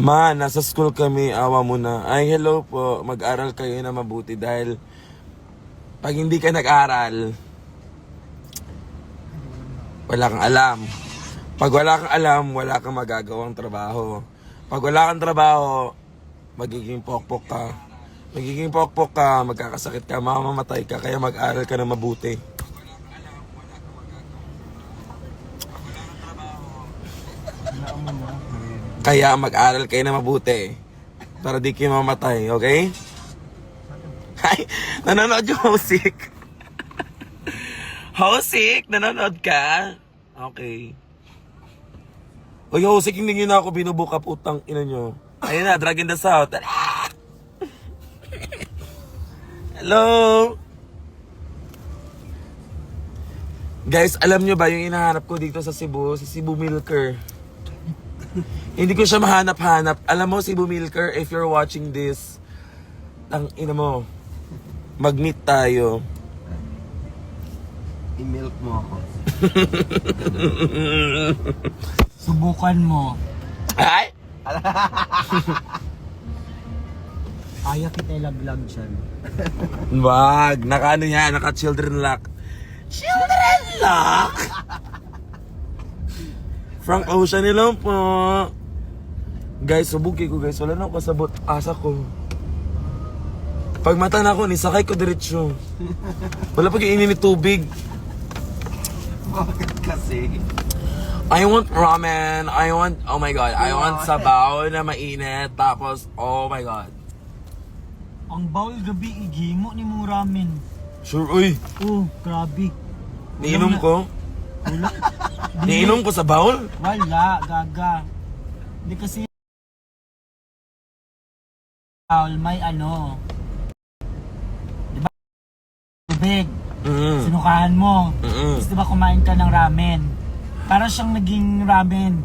Ma, nasa school kami, awa mo na. Ay, hello po. Mag-aral kayo na mabuti dahil pag hindi ka nag-aral, wala kang alam. Pag wala kang alam, wala kang magagawang trabaho. Pag wala kang trabaho, magiging pokpok ka. Magiging pokpok ka, magkakasakit ka, mamamatay ka, kaya mag-aral ka na mabuti. Kaya mag-aral kayo na mabuti para di kayo mamatay, okay? Ay, nanonood yung Hosik. Hosik, nanonood ka? Okay. Uy, Hosik, hindi nyo na ako binubuka, putang ina nyo. Ayun na, Drag in the South. Hello? Guys, alam nyo ba yung hinahanap ko dito sa Cebu? Si Cebu Milker. Hindi ko siya mahanap-hanap. Alam mo, Cebu Milker, if you're watching this, ang ina mo, mag-meet tayo. I-milk mo ako. Subukan mo. Ay! Kaya kita ilaglag dyan. Wag, naka-ano yan, naka-children lock. Children lock? Frank Ocean nilang po. Guys, subuki ko guys, wala na ako kasabot. Asa ko. Pag mata na ako, nisakay ko diretsyo. Wala pag iinit tubig. Bakit kasi? I want ramen. I want, oh my god, I want sabaw na mainit. Tapos, oh my god. Ang bawal gabi, igimo ni mong ramen. Sure, uy. Grabe. Niinom ko. Wala. Niinom ko sa bowl. Wala, gaga. Hindi kasi bawal may ano. Diba? Tubig. Sinukahan mo. Tapos diba kumain ka ng ramen. Para siyang naging ramen.